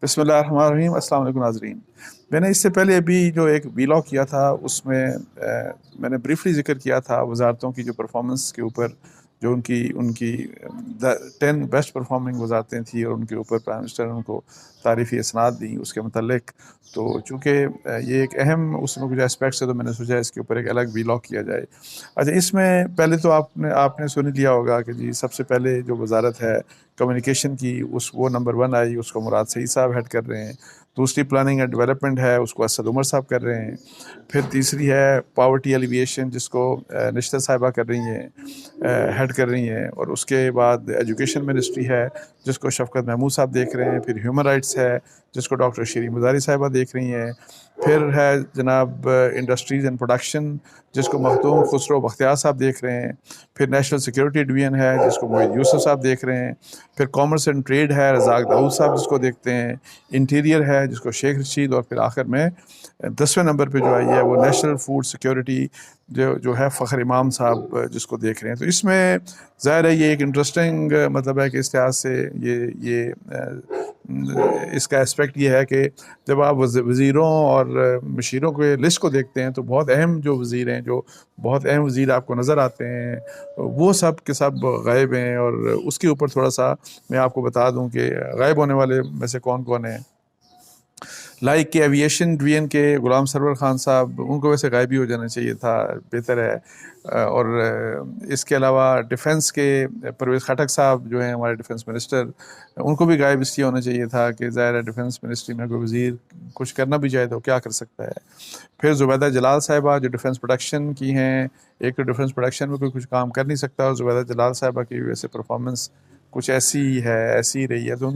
بسم اللہ الرحمن الرحیم۔ السلام علیکم ناظرین۔ میں نے اس سے پہلے ابھی جو ایک ویلاگ کیا تھا اس میں میں نے بریفلی ذکر کیا تھا وزارتوں کی جو پرفارمنس کے اوپر، جو ان کی 10 بیسٹ پرفارمنگ وزارتیں تھیں اور ان کے اوپر پرائم منسٹر نے ان کو تعریفی اسناد دیں اس کے متعلق۔ تو چونکہ یہ ایک اہم اس میں کچھ اسپیکٹس ہے تو میں نے سوچا اس کے اوپر ایک الگ ویلاگ کیا جائے۔ اچھا، اس میں پہلے تو آپ نے سن لیا ہوگا کہ جی سب سے پہلے جو وزارت ہے کمیونیکیشن کی وہ نمبر 1 آئی، اس کو مراد سعید صاحب ہیڈ کر رہے ہیں۔ دوسری پلاننگ اینڈ ڈیولپمنٹ ہے، اس کو اسد عمر صاحب کر رہے ہیں۔ پھر تیسری ہے پاورٹی ایلیویشن، جس کو نشتر صاحبہ کر رہی ہیں، ہیڈ کر رہی ہیں۔ اور اس کے بعد ایجوکیشن منسٹری ہے جس کو شفقت محمود صاحب دیکھ رہے ہیں۔ پھر ہیومن رائٹس ہے جس کو ڈاکٹر شیرین مزاری صاحبہ دیکھ رہی ہیں۔ پھر ہے جناب انڈسٹریز اینڈ پروڈکشن جس کو مخدوم خسرو بختیار صاحب دیکھ رہے ہیں۔ پھر نیشنل سیکورٹی ڈویژن ہے جس کو معید یوسف صاحب دیکھ رہے ہیں۔ پھر کامرس اینڈ ٹریڈ ہے رزاق داؤد صاحب جس کو دیکھتے ہیں۔ انٹیریئر ہے جس کو شیخ رشید، اور پھر آخر میں 10ویں نمبر پہ جو آئی ہے وہ نیشنل فوڈ سیکورٹی جو ہے فخر امام صاحب جس کو دیکھ رہے ہیں۔ تو اس میں ظاہر ہے یہ ایک انٹرسٹنگ مطلب ہے کہ اس لحاظ سے یہ اس کا اسپیکٹ یہ ہے کہ جب آپ وزیروں اور مشیروں کے لسٹ کو دیکھتے ہیں تو بہت اہم جو وزیر ہیں، جو بہت اہم وزیر آپ کو نظر آتے ہیں، وہ سب کے سب غائب ہیں۔ اور اس کے اوپر تھوڑا سا میں آپ کو بتا دوں کہ غائب ہونے والے میں سے کون کون ہیں۔ لائک کہ ایویشن ڈویژن کے غلام سرور خان صاحب، ان کو ویسے غائب ہی ہو جانا چاہیے تھا، بہتر ہے۔ اور اس کے علاوہ ڈیفنس کے پرویز خٹک صاحب جو ہیں ہمارے ڈیفنس منسٹر، ان کو بھی غائب اس لیے ہونا چاہیے تھا کہ ظاہر ہے ڈیفنس منسٹری میں کوئی وزیر کچھ کرنا بھی چاہے تو کیا کر سکتا ہے۔ پھر زبیدہ جلال صاحبہ جو ڈیفنس پروڈکشن کی ہیں، ایک تو ڈیفنس پروڈکشن میں کوئی کچھ کام کر نہیں سکتا، اور زبیدہ جلال صاحبہ کی ویسے پرفارمنس کچھ ایسی رہی ہے، تو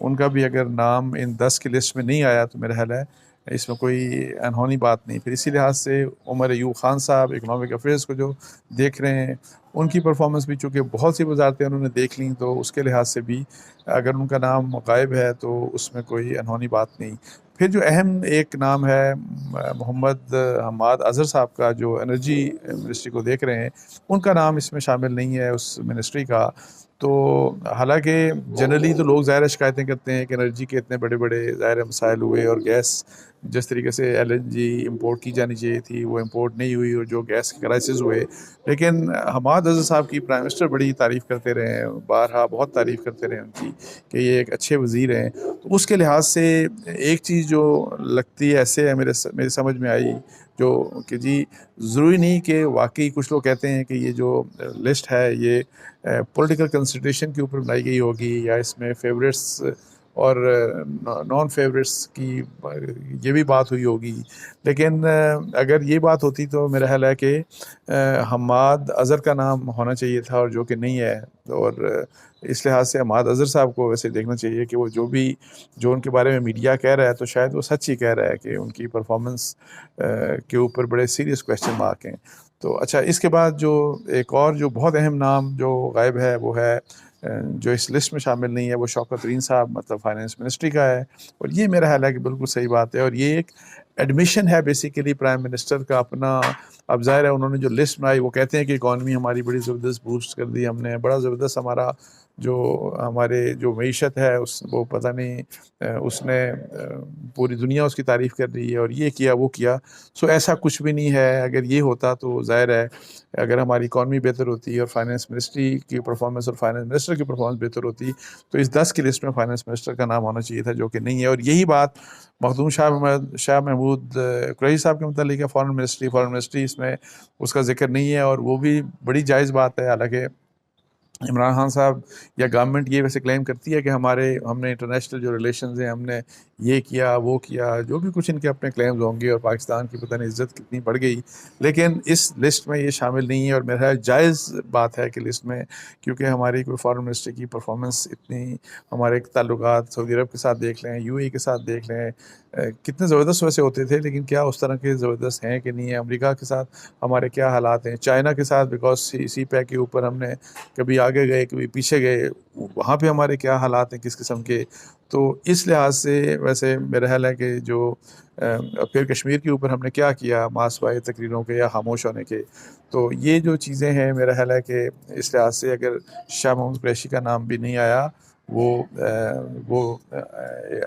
ان کا بھی اگر نام ان 10 کی لسٹ میں نہیں آیا تو میرا خیال ہے اس میں کوئی انہونی بات نہیں۔ پھر اسی لحاظ سے عمر ایوب خان صاحب اکنامک افیئرس کو جو دیکھ رہے ہیں، ان کی پرفارمنس بھی چونکہ بہت سی وزارتیں انہوں نے دیکھ لیں تو اس کے لحاظ سے بھی اگر ان کا نام غائب ہے تو اس میں کوئی انہونی بات نہیں۔ پھر جو اہم ایک نام ہے محمد حماد اظہر صاحب کا، جو انرجی منسٹری کو دیکھ رہے ہیں، ان کا نام اس میں شامل نہیں ہے اس منسٹری کا۔ تو حالانکہ جنرلی تو لوگ ظاہر شکایتیں کرتے ہیں کہ انرجی کے اتنے بڑے بڑے ظاہر مسائل ہوئے، اور گیس جس طریقے سے LNG امپورٹ کی جانی چاہیے تھی وہ امپورٹ نہیں ہوئی، اور جو گیس کے کرائسس ہوئے۔ لیکن حماد اظہر صاحب کی پرائم منسٹر بڑی تعریف کرتے رہے ہیں، بارہا بہت تعریف کرتے رہے ان کی کہ یہ ایک اچھے وزیر ہیں۔ تو اس کے لحاظ سے ایک چیز جو لگتی ہے ایسے ہے میرے سمجھ میں آئی، جو کہ جی ضروری نہیں کہ واقعی کچھ لوگ کہتے ہیں کہ یہ جو لسٹ ہے یہ پولیٹیکل کنسیڈریشن کے اوپر بنائی گئی ہوگی، یا اس میں فیوریٹس اور نان فیوریٹس کی یہ بھی بات ہوئی ہوگی۔ لیکن اگر یہ بات ہوتی تو میرا خیال ہے کہ حماد اظہر کا نام ہونا چاہیے تھا، اور جو کہ نہیں ہے۔ اور اس لحاظ سے حماد اظہر صاحب کو ویسے دیکھنا چاہیے کہ وہ جو ان کے بارے میں میڈیا کہہ رہا ہے تو شاید وہ سچ ہی کہہ رہا ہے کہ ان کی پرفارمنس کے اوپر بڑے سیریس کویسچن مارک ہیں۔ تو اچھا، اس کے بعد جو ایک اور جو بہت اہم نام جو غائب ہے وہ ہے جو اس لسٹ میں شامل نہیں ہے، وہ شوکت ترین صاحب مطلب فائنانس منسٹری کا ہے۔ اور یہ میرا خیال ہے کہ بالکل صحیح بات ہے، اور یہ ایک ایڈمیشن ہے بیسیکلی پرائم منسٹر کا اپنا۔ اب ظاہر ہے انہوں نے جو لسٹ بنائی، وہ کہتے ہیں کہ اکانومی ہماری بڑی زبردست بوسٹ کر دی، ہم نے بڑا زبردست ہمارے جو معیشت ہے وہ پتہ نہیں اس نے پوری دنیا اس کی تعریف کر رہی ہے، اور یہ کیا وہ کیا۔ سو ایسا کچھ بھی نہیں ہے۔ اگر یہ ہوتا تو ظاہر ہے اگر ہماری اکانومی بہتر ہوتی اور فائنانس منسٹری کی پرفارمنس اور فائنانس منسٹر کی پرفارمنس بہتر ہوتی تو اس 10 کی لسٹ میں فائنانس منسٹر کا نام ہونا چاہیے تھا، جو کہ نہیں ہے۔ اور یہی بات مخدوم شاہ محمود قریشی صاحب کے متعلق ہے۔ فارن منسٹری اس میں اس کا ذکر نہیں ہے، اور وہ بھی بڑی جائز بات ہے۔ حالانکہ عمران خان صاحب یا گورنمنٹ یہ ویسے کلیم کرتی ہے کہ ہم نے انٹرنیشنل جو ریلیشنز ہیں، ہم نے یہ کیا وہ کیا، جو بھی کچھ ان کے اپنے کلیمز ہوں گے، اور پاکستان کی پتہ نہیں عزت کتنی بڑھ گئی، لیکن اس لسٹ میں یہ شامل نہیں ہے۔ اور میرا جائز بات ہے کہ لسٹ میں، کیونکہ ہماری کوئی فارن منسٹری کی پرفارمنس اتنی، ہمارے تعلقات سعودی عرب کے ساتھ دیکھ لیں، UAE کے ساتھ دیکھ لیں، کتنے زبردست ویسے ہوتے تھے، لیکن کیا اس طرح کے زبردست ہیں کہ نہیں ہیں؟ امریکہ کے ساتھ ہمارے کیا حالات ہیں؟ چائنا کے ساتھ بیکاز سی پیک کے اوپر ہم نے کبھی آگے گئے کبھی پیچھے گئے، وہاں پہ ہمارے کیا حالات ہیں کس قسم کے؟ تو اس لحاظ سے ویسے میرا خیال ہے کہ جو پھر کشمیر کے اوپر ہم نے کیا کیا ماسوائے تقریروں کے یا خاموش ہونے کے، تو یہ جو چیزیں ہیں میرا خیال ہے کہ اس لحاظ سے اگر شاہ محمود قریشی کا نام بھی نہیں آیا وہ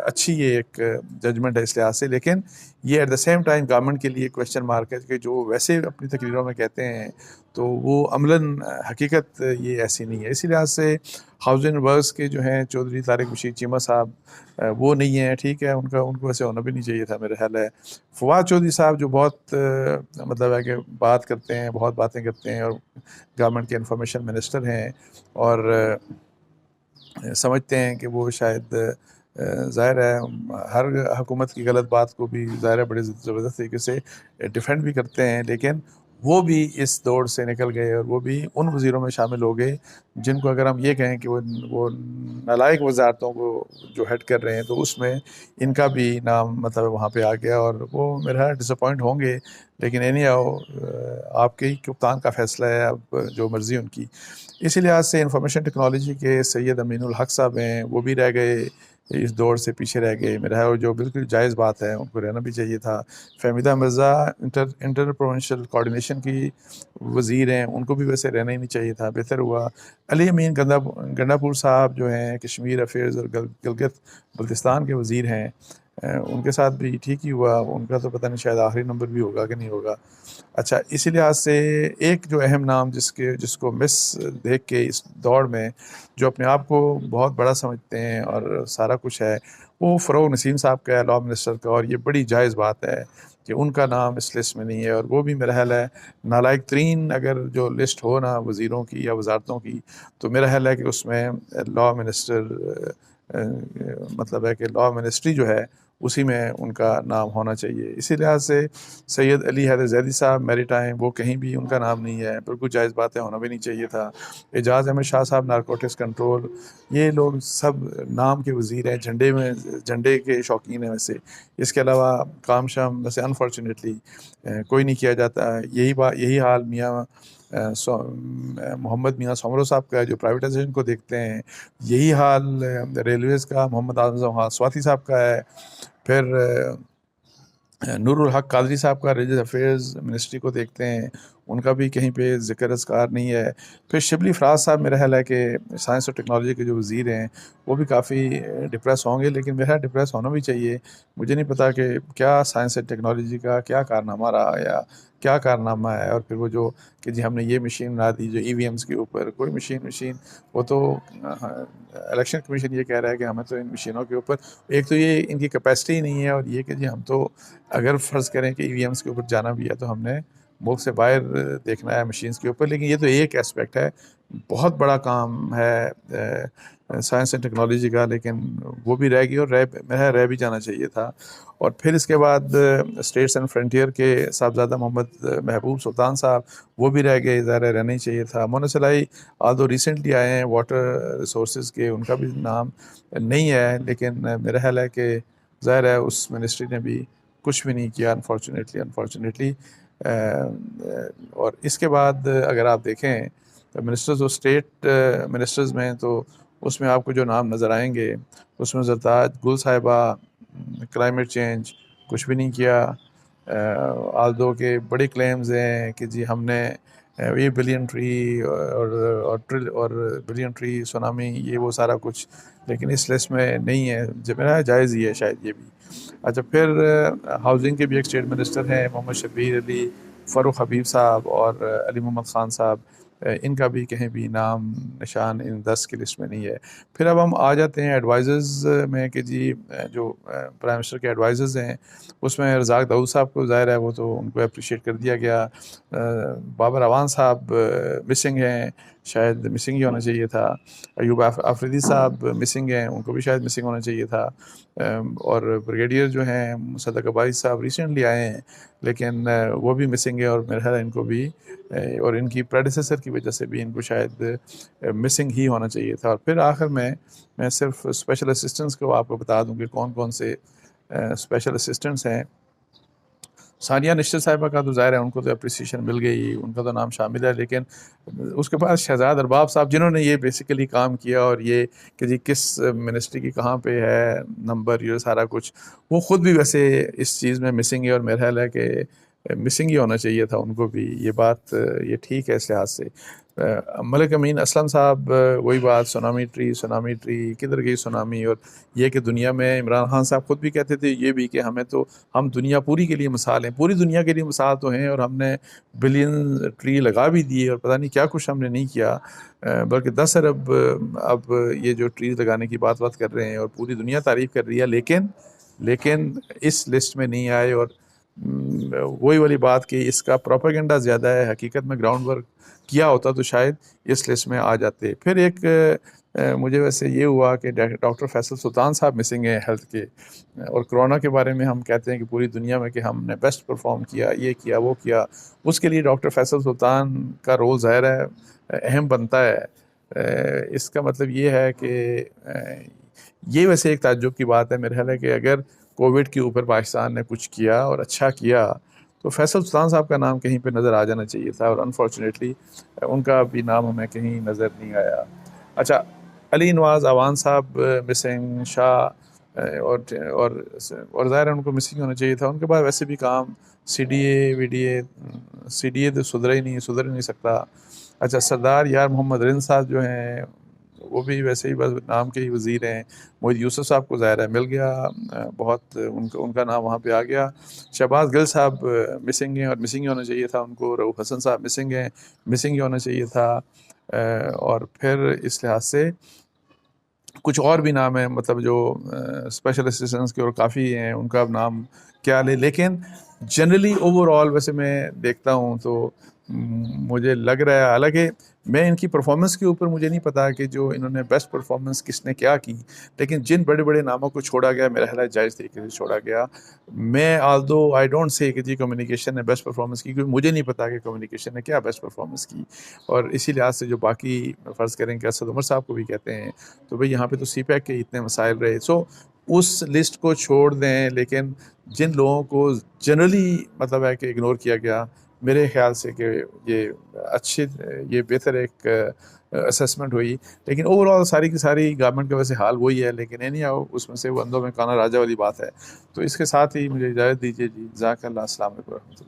اچھی یہ ایک ججمنٹ ہے اس لحاظ سے، لیکن یہ at the same time government کے لیے کویشچن مارک ہے کہ جو ویسے اپنی تقریروں میں کہتے ہیں تو وہ عملاً حقیقت یہ ایسی نہیں ہے. اسی لحاظ سے ہاؤسنگ ورکس کے جو ہیں چودھری طارق بشیر چیمہ صاحب وہ نہیں ہیں، ٹھیک ہے، ان کو ویسے ہونا بھی نہیں چاہیے تھا میرا خیال ہے. فواد چودھری صاحب جو بہت مطلب ہے کہ بات کرتے ہیں، بہت باتیں کرتے ہیں، اور گورنمنٹ کے انفارمیشن منسٹر ہیں، اور سمجھتے ہیں کہ وہ شاید ظاہر ہے ہر حکومت کی غلط بات کو بھی ظاہر ہے بڑے زبردست طریقے سے ڈیفینڈ بھی کرتے ہیں، لیکن وہ بھی اس دوڑ سے نکل گئے اور وہ بھی ان وزیروں میں شامل ہو گئے جن کو اگر ہم یہ کہیں کہ وہ نالائق وزارتوں کو جو ہیڈ کر رہے ہیں تو اس میں ان کا بھی نام مطلب وہاں پہ آ گیا، اور وہ میرا ڈس اپوائنٹ ہوں گے. لیکن اینی ہاؤ آپ کے ہی کپتان کا فیصلہ ہے، اب جو مرضی ان کی. اسی لحاظ سے انفارمیشن ٹیکنالوجی کے سید امین الحق صاحب ہیں، وہ بھی رہ گئے، اس دور سے پیچھے رہ گئے میرا ہے، اور جو بالکل جائز بات ہے، ان کو رہنا بھی چاہیے تھا. Fahmida Mirza inter provincial coordination کی وزیر ہیں، ان کو بھی ویسے رہنا ہی نہیں چاہیے تھا، بہتر ہوا. علی امین گنڈا پور صاحب جو ہیں کشمیر افیئرز اور گلگت بلتستان کے وزیر ہیں، ان کے ساتھ بھی ٹھیک ہی ہوا. ان کا تو پتہ نہیں شاید آخری نمبر بھی ہوگا کہ نہیں ہوگا. اچھا، اسی لحاظ سے ایک جو اہم نام جس کو مس دیکھ کے اس دوڑ میں جو اپنے آپ کو بہت بڑا سمجھتے ہیں اور سارا کچھ ہے، وہ فروغ نسیم صاحب کا ہے، لاء منسٹر کا. اور یہ بڑی جائز بات ہے کہ ان کا نام اس لسٹ میں نہیں ہے، اور وہ بھی میرا خیال ہے نالائق ترین اگر جو لسٹ ہو نا وزیروں کی یا وزارتوں کی، تو میرا خیال ہے کہ اس میں لاء منسٹر مطلب ہے کہ لاء منسٹری جو ہے اسی میں ان کا نام ہونا چاہیے. اسی لحاظ سے سید علی حیدر زیدی صاحب میری ٹائم، وہ کہیں بھی ان کا نام نہیں ہے، بالکل جائز بات ہے، ہونا بھی نہیں چاہیے تھا. اعجاز احمد شاہ صاحب نارکوٹکس کنٹرول، یہ لوگ سب نام کے وزیر ہیں، جھنڈے کے شوقین ہیں ویسے. اس کے علاوہ کام شام ویسے انفارچونیٹلی کوئی نہیں کیا جاتا. یہی حال میاں محمد میاں سومرو صاحب کا ہے جو پرائیویٹائزیشن کو دیکھتے ہیں. یہی حال ریلویز کا محمد اعظم سواتی صاحب کا ہے. پھر نور الحق قادری صاحب کا ریلیجس افیئرز منسٹری کو دیکھتے ہیں، ان کا بھی کہیں پہ ذکر اذکار نہیں ہے. پھر شبلی فراز صاحب میرا خیال ہے کہ سائنس اور ٹیکنالوجی کے جو وزیر ہیں وہ بھی کافی ڈپریس ہوں گے، لیکن میرا ڈپریس ہونا بھی چاہیے. مجھے نہیں پتا کہ کیا سائنس اور ٹیکنالوجی کا کیا کارنامہ رہا یا کیا کارنامہ ہے. اور پھر وہ جو کہ جی ہم نے یہ مشین بنا دی جو ای وی ایمس کے اوپر، کوئی مشین وہ تو الیکشن کمیشن یہ کہہ رہا ہے کہ ہمیں تو ان مشینوں کے اوپر ایک تو یہ ان کی کیپیسٹی نہیں ہے، اور یہ کہ جی ہم تو اگر فرض کریں کہ ای وی ایمس کے اوپر جانا بھی ہے تو ہم نے ملک سے باہر دیکھنا ہے مشینز کے اوپر. لیکن یہ تو ایک اسپیکٹ ہے، بہت بڑا کام ہے سائنس اینڈ ٹیکنالوجی کا، لیکن وہ بھی رہ گئی، اور رہ بھی جانا چاہیے تھا. اور پھر اس کے بعد اسٹیٹس اینڈ فرنٹیئر کے صاحبزادہ محمد محبوب سلطان صاحب، وہ بھی رہ گئے، ظاہر رہنا ہی چاہیے تھا. مونا سلائی آدھو ریسنٹلی آئے ہیں واٹر ریسورسز کے، ان کا بھی نام نہیں ہے، لیکن میرا خیال ہے کہ ظاہر ہے اس منسٹری نے بھی کچھ بھی نہیں کیا انفارچونیٹلی. اور اس کے بعد اگر آپ دیکھیں منسٹرز آف اسٹیٹ منسٹرز میں، تو اس میں آپ کو جو نام نظر آئیں گے اس میں زرتاج گل صاحبہ کلائمیٹ چینج کچھ بھی نہیں کیا. آلدو کے بڑے کلیمز ہیں کہ جی ہم نے یہ بلین ٹری اور بلین ٹری سونامی یہ وہ سارا کچھ، لیکن اس لسٹ میں نہیں ہے. جو میرا جائز ہی ہے شاید یہ بھی. اچھا، پھر ہاؤسنگ کے بھی ایک اسٹیٹ منسٹر ہیں محمد شبیر علی، فاروق حبیب صاحب اور علی محمد خان صاحب، ان کا بھی کہیں بھی نام نشان ان 10 کی لسٹ میں نہیں ہے. پھر اب ہم آ جاتے ہیں ایڈوائزرز میں کہ جی جو پرائم منسٹر کے ایڈوائزرز ہیں اس میں رزاق داؤد صاحب کو ظاہر ہے وہ تو ان کو اپریشیٹ کر دیا گیا. بابر اعوان صاحب مسنگ ہیں، شاید مسنگ ہی ہونا چاہیے تھا. ایوب آفریدی صاحب مسنگ ہیں، ان کو بھی شاید مسنگ ہونا چاہیے تھا. اور بریگیڈیئر جو ہیں مصدق عباسی صاحب ریسنٹلی آئے ہیں، لیکن وہ بھی مسنگ ہے، اور میرا خیال ہے ان کو بھی اور ان کی پریڈیسیسر کی وجہ سے بھی ان کو شاید مسنگ ہی ہونا چاہیے تھا. اور پھر آخر میں صرف اسپیشل اسسٹنٹس کو آپ کو بتا دوں کہ کون کون سے اسپیشل اسسٹنٹس ہیں. ثانیہ نشتر صاحبہ کا تو ظاہر ہے ان کو تو اپریسیشن مل گئی، ان کا تو نام شامل ہے. لیکن اس کے بعد شہزاد ارباب صاحب جنہوں نے یہ بیسیکلی کام کیا، اور یہ کہ جی کس منسٹری کی کہاں پہ ہے نمبر، یہ سارا کچھ، وہ خود بھی ویسے اس چیز میں مسنگ ہے، اور میرا خیال ہے کہ مسنگ ہی ہونا چاہیے تھا ان کو بھی. یہ بات یہ ٹھیک ہے اس لحاظ سے. ملک امین اسلم صاحب وہی بات، سونامی ٹری کدھر گئی سونامی. اور یہ کہ دنیا میں عمران خان صاحب خود بھی کہتے تھے یہ بھی کہ ہم دنیا پوری کے لیے مثال ہیں، پوری دنیا کے لیے مثال تو ہیں، اور ہم نے بلین ٹری لگا بھی دیے اور پتہ نہیں کیا کچھ ہم نے نہیں کیا، بلکہ 10 ارب اب یہ جو ٹریز لگانے کی بات کر رہے ہیں اور پوری دنیا تعریف کر رہی ہے، لیکن اس لسٹ میں نہیں آئے. اور وہی والی بات کہ اس کا پروپیگنڈا زیادہ ہے، حقیقت میں گراؤنڈ ورک کیا ہوتا تو شاید اس لسٹ میں آ جاتے. پھر ایک مجھے ویسے یہ ہوا کہ ڈاکٹر فیصل سلطان صاحب مسنگ ہیں ہیلتھ کے، اور کرونا کے بارے میں ہم کہتے ہیں کہ پوری دنیا میں کہ ہم نے بیسٹ پرفارم کیا، یہ کیا وہ کیا، اس کے لیے ڈاکٹر فیصل سلطان کا رول ظاہر ہے اہم بنتا ہے. اس کا مطلب یہ ہے کہ یہ ویسے ایک تعجب کی بات ہے میرے خیال ہے کہ اگر کووڈ کے اوپر پاکستان نے کچھ کیا اور اچھا کیا تو فیصل سلطان صاحب کا نام کہیں پہ نظر آ جانا چاہیے تھا، اور انفارچونیٹلی ان کا بھی نام ہمیں کہیں نظر نہیں آیا. اچھا، علی نواز اعوان صاحب مسنگ، شاہ اور ظاہر ہے ان کو مسنگ ہونا چاہیے تھا. ان کے بعد ویسے بھی کام سی ڈی اے تو سدھر ہی نہیں سکتا. اچھا، سردار یار محمد رند صاحب جو ہیں وہ بھی ویسے ہی بس نام کے ہی وزیر ہیں. محمد یوسف صاحب کو ظاہر ہے مل گیا، بہت ان کا نام وہاں پہ آ گیا. شہباز گل صاحب مسنگ ہیں اور مسنگ ہی ہونا چاہیے تھا ان کو. رؤوف حسن صاحب مسنگ ہیں، مسنگ ہی ہونا چاہیے تھا. اور پھر اس لحاظ سے کچھ اور بھی نام ہیں، مطلب جو اسپیشل اسسٹنٹس کے اور کافی ہیں، ان کا اب نام کیا لے. لیکن جنرلی اوور آل ویسے میں دیکھتا ہوں تو مجھے لگ رہا ہے، حالانکہ میں ان کی پرفارمنس کے اوپر مجھے نہیں پتا کہ جو انہوں نے بیسٹ پرفارمنس کس نے کیا کی، لیکن جن بڑے بڑے ناموں کو چھوڑا گیا میرا خیال ہے جائز طریقے سے چھوڑا گیا. میں آلدو آئی ڈونٹ سے کہ جی کمیونیکیشن نے بیسٹ پرفارمنس کی، کیونکہ مجھے نہیں پتا کہ کمیونیکیشن نے کیا بیسٹ پرفارمنس کی. اور اسی لحاظ سے جو باقی فرض کریں کہ اسد عمر صاحب کو بھی کہتے ہیں تو بھئی یہاں پہ تو سی پیک کے اتنے مسائل رہے، سو اس لسٹ کو چھوڑ دیں. لیکن جن لوگوں کو جنرلی مطلب ہے کہ اگنور کیا گیا، میرے خیال سے کہ یہ بہتر ایک اسیسمنٹ ہوئی. لیکن اوور آل ساری کی ساری گورنمنٹ کا ویسے حال وہی ہے، لیکن اینی ہاؤ اس میں سے وہ اندھوں میں کانا راجا والی بات ہے. تو اس کے ساتھ ہی مجھے اجازت دیجیے جی، جزاک اللہ، السلام علیکم ورحمۃ اللہ.